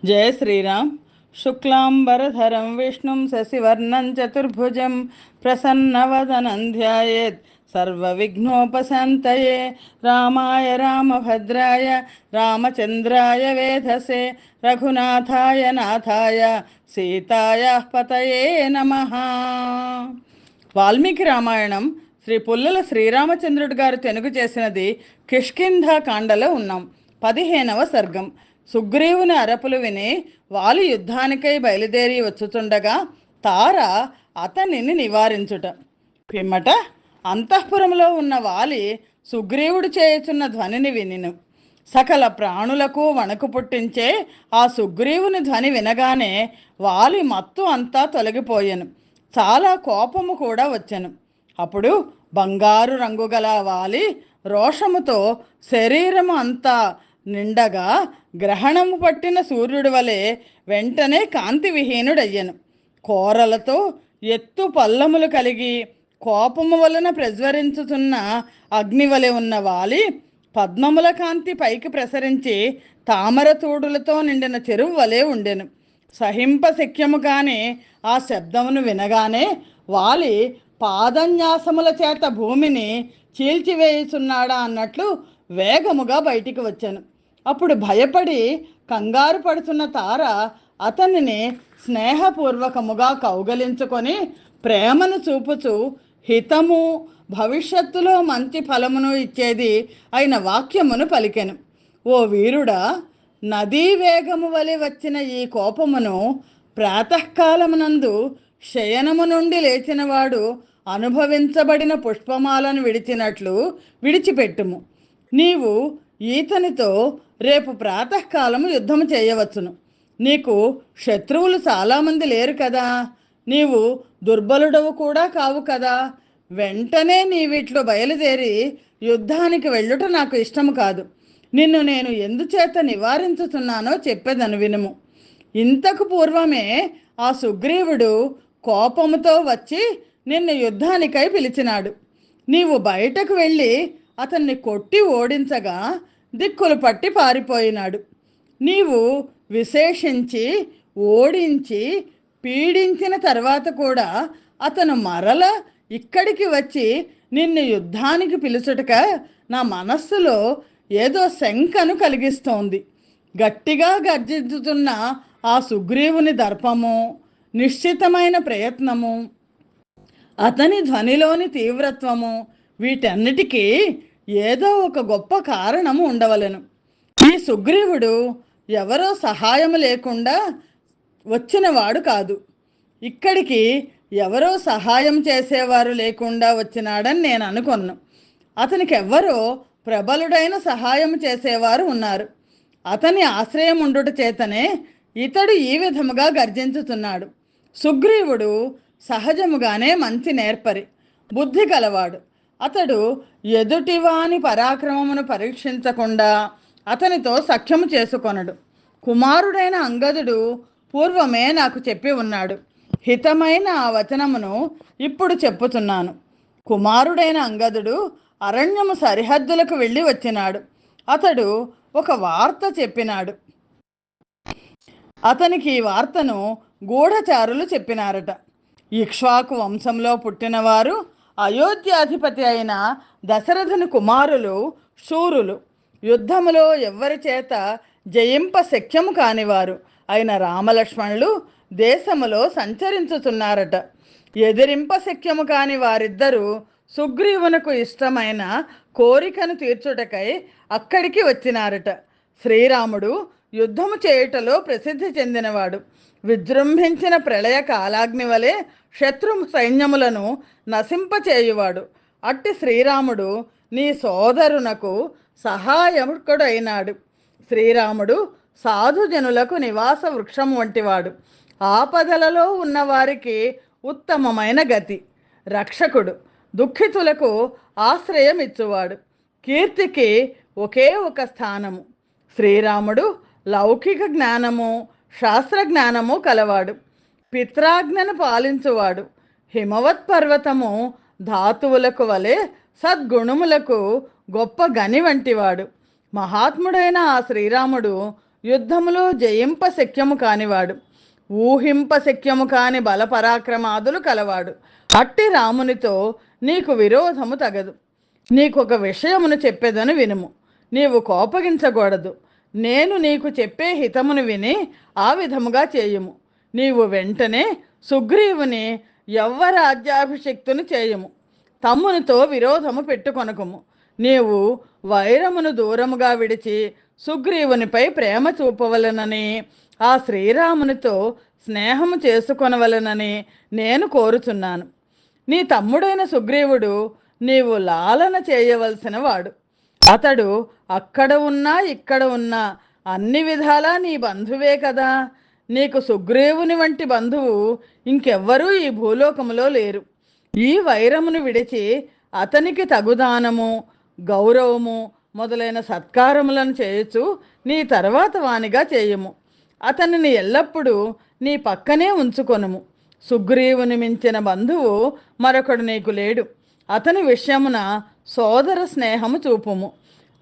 జయ శ్రీరామ్. శుక్లాంబరధరం విష్ణుం శశివర్ణం చతుర్భుజం ప్రసన్నవదనం ధ్యాయేత్ సర్వవిఘ్నోపశాంతయే. రామాయ రామభద్రాయ రామచంద్రాయ వేధసే రఘునాథాయ నాథాయ సీతాయ పతయే నమః. వాల్మీకి రామాయణం శ్రీ పుల్లల శ్రీరామచంద్రుడి గారు తెనుగు చేసినది. కిష్కింధ కాండలో ఉన్నాం. 15వ సర్గం. సుగ్రీవుని అరపులు విని వాలి యుద్ధానికై బయలుదేరి వచ్చుతుండగా తార అతనిని నివారించుట. పిమ్మట అంతఃపురంలో ఉన్న వాలి సుగ్రీవుడు చేయుచున్న ధ్వనిని వినిను. సకల ప్రాణులకు వణుకు పుట్టించే ఆ సుగ్రీవుని ధ్వని వినగానే వాలి మత్తు అంతా తొలగిపోయెను. చాలా కోపము కూడా వచ్చెను. అప్పుడు బంగారు రంగు గల వాలి రోషముతో శరీరము అంతా నిండగా గ్రహణము పట్టిన సూర్యుడి వలె వెంటనే కాంతి విహీనుడయ్యను. కోరలతో ఎత్తు పల్లములు కలిగి కోపము వలన ప్రజ్వరించుతున్న అగ్ని వలె ఉన్న వాలి పద్మముల కాంతి పైకి ప్రసరించి తామర తూడులతో నిండిన చెరువు వలె ఉండెను. సహింపశక్యము కాని ఆ శబ్దమును వినగానే వాలి పాదన్యాసముల చేత భూమిని చీల్చివేయుచున్నాడా అన్నట్లు వేగముగా బయటికి వచ్చాను. అప్పుడు భయపడి కంగారు పడుతున్న తార అతనిని స్నేహపూర్వకముగా కౌగలించుకొని ప్రేమను చూపుచూ హితము భవిష్యత్తులో మంచి ఫలమును ఇచ్చేది అయిన వాక్యమును పలికెను. ఓ వీరుడా, నదీ వేగము వలె వచ్చిన ఈ కోపమును ప్రాతకాలమునందు శయనము నుండి లేచినవాడు అనుభవించబడిన పుష్పమాలను విడిచినట్లు విడిచిపెట్టుము. నీవు ఈతనితో రేపు ప్రాతకాలము యుద్ధము చేయవచ్చును. నీకు శత్రువులు చాలామంది లేరు కదా, నీవు దుర్బలుడవు కూడా కావు కదా. వెంటనే నీవిట్లు బయలుదేరి యుద్ధానికి వెళ్ళుట నాకు ఇష్టము కాదు. నిన్ను నేను ఎందుచేత నివారించుతున్నానో చెప్పేదను వినుము. ఇంతకు పూర్వమే ఆ సుగ్రీవుడు కోపముతో వచ్చి నిన్ను యుద్ధానికై పిలిచినాడు. నీవు బయటకు వెళ్ళి అతన్ని కొట్టి ఓడించగా దిక్కులు పట్టి పారిపోయినాడు. నీవు విశేషించి ఓడించి పీడించిన తర్వాత కూడా అతను మరల ఇక్కడికి వచ్చి నిన్ను యుద్ధానికి పిలుచుటక నా మనస్సులో ఏదో శంకను కలిగిస్తోంది. గట్టిగా గర్జించుతున్న ఆ సుగ్రీవుని దర్పము, నిశ్చితమైన ప్రయత్నము, అతని ధ్వనిలోని తీవ్రత్వము, వీటన్నిటికీ ఏదో ఒక గొప్ప కారణము ఉండవలెను. ఈ సుగ్రీవుడు ఎవరో సహాయం లేకుండా వచ్చినవాడు కాదు. ఇక్కడికి ఎవరో సహాయం చేసేవారు లేకుండా వచ్చినాడని నేను అనుకున్నాను. అతనికి ఎవ్వరో ప్రబలుడైన సహాయం చేసేవారు ఉన్నారు. అతని ఆశ్రయం ఉండుట చేతనే ఇతడు ఈ విధముగా గర్జించుతున్నాడు. సుగ్రీవుడు సహజముగానే మంచి నేర్పరి, బుద్ధి కలవాడు. అతడు ఎదుటివాని పరాక్రమమును పరీక్షించకుండా అతనితో సఖ్యము చేసుకొనడు. కుమారుడైన అంగదుడు పూర్వమే నాకు చెప్పి ఉన్నాడు. హితమైన ఆ వచనమును ఇప్పుడు చెప్పుతున్నాను. కుమారుడైన అంగదుడు అరణ్యము సరిహద్దులకు వెళ్ళి వచ్చినాడు. అతడు ఒక వార్త చెప్పినాడు. అతనికి ఈ వార్తను గూఢచారులు చెప్పినారట. ఇక్ష్వాకు వంశంలో పుట్టినవారు అయోధ్యాధిపతి అయిన దశరథుని కుమారులు శూరులు. యుద్ధములో ఎవ్వరి చేత జయింప శక్యము కానివారు అయిన రామలక్ష్మణులు దేశములో సంచరించుతున్నారట. ఎదిరింప శక్యము కాని వారిద్దరూ సుగ్రీవునకు ఇష్టమైన కోరికను తీర్చుటకై అక్కడికి వచ్చినారట. శ్రీరాముడు యుద్ధము చేయుటలో ప్రసిద్ధి చెందినవాడు. విజృంభించిన ప్రళయ కాలాగ్ని వలె శత్రు సైన్యములను నశింపచేయువాడు. అట్టి శ్రీరాముడు నీ సోదరునకు సహాయకుడైనాడు. శ్రీరాముడు సాధుజనులకు నివాస వృక్షం వంటివాడు. ఆపదలలో ఉన్నవారికి ఉత్తమమైన గతి, రక్షకుడు, దుఃఖితులకు ఆశ్రయం ఇచ్చువాడు. కీర్తికి ఒకే ఒక స్థానము. శ్రీరాముడు లౌకిక జ్ఞానము, శాస్త్రజ్ఞానము కలవాడు. పిత్రాజ్ఞను పాలించువాడు. హిమవత్ పర్వతము ధాతువులకు వలె సద్గుణములకు గొప్ప గని వంటివాడు. మహాత్ముడైన ఆ శ్రీరాముడు యుద్ధములో జయింప శక్యము కానివాడు, ఊహింప శక్యము కాని బలపరాక్రమాదులు కలవాడు. అట్టి రామునితో నీకు విరోధము తగదు. నీకొక విషయమును చెప్పేదని వినుము. నీవు కోపగించకూడదు. నేను నీకు చెప్పే హితమును విని ఆ విధముగా చేయుము. నీవు వెంటనే సుగ్రీవుని యవ్వరాజ్యాభిషిక్తుని చేయుము. తమ్మునితో విరోధము పెట్టుకొనకుము. నీవు వైరమును దూరముగా విడిచి సుగ్రీవునిపై ప్రేమ చూపవలనని, ఆ శ్రీరామునితో స్నేహము చేసుకొనవలనని నేను కోరుచున్నాను. నీ తమ్ముడైన సుగ్రీవుడు నీవు లాలన చేయవలసిన వాడు. అతడు అక్కడ ఉన్నా ఇక్కడ ఉన్నా అన్ని విధాలా నీ బంధువే కదా. నీకు సుగ్రీవుని వంటి బంధువు ఇంకెవ్వరూ ఈ భూలోకములో లేరు. ఈ వైరమును విడిచి అతనికి తగుదానము, గౌరవము మొదలైన సత్కారములను చేయొచ్చు నీ తర్వాత వానిగా చేయము. అతనిని ఎల్లప్పుడూ నీ పక్కనే ఉంచుకొనుము. సుగ్రీవుని మించిన బంధువు మరొకడు నీకు లేడు. అతని విషయమున సోదర స్నేహము చూపుము.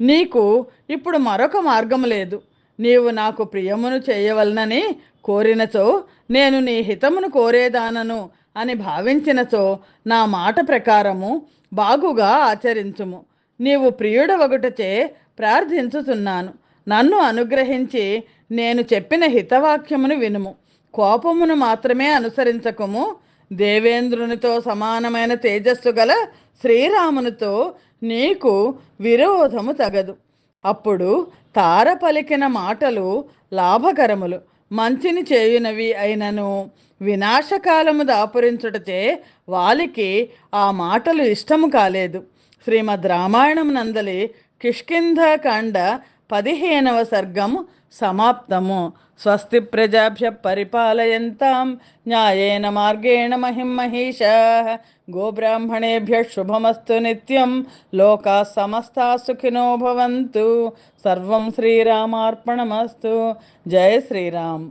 నీకు ఇప్పుడు మరొక మార్గము లేదు. నీవు నాకు ప్రియమును చేయవలనని కోరినచో, నేను నీ హితమును కోరేదానను అని భావించినచో, నా మాట ప్రకారము బాగుగా ఆచరించుము. నీవు ప్రియుడవగుటచే ప్రార్థించుతున్నాను. నన్ను అనుగ్రహించి నేను చెప్పిన హితవాక్యమును వినుము. కోపమును మాత్రమే అనుసరించకుము. దేవేంద్రునితో సమానమైన తేజస్సు గల శ్రీరామునితో నీకు విరోధము తగదు. అప్పుడు తార పలికిన మాటలు లాభకరములు, మంచిని చేయునవి అయినను వినాశకాలము దాపురించుటచే వాలికి ఆ మాటలు ఇష్టము కాలేదు. శ్రీమద్ రామాయణం నందలి కిష్కింధకాండ 15వ సర్గము సమాప్తము. స్వస్తి ప్రజాభ్య పరిపాలయంతాం న్యాయేన మార్గేణ మహిం మహిషాః. గోబ్రాహ్మణేభ్యః శుభమస్తు నిత్యం. లోకాః సమస్తాః సుఖినో భవంతు. సర్వం శ్రీరామార్పణమస్తు. జయ శ్రీరామ్.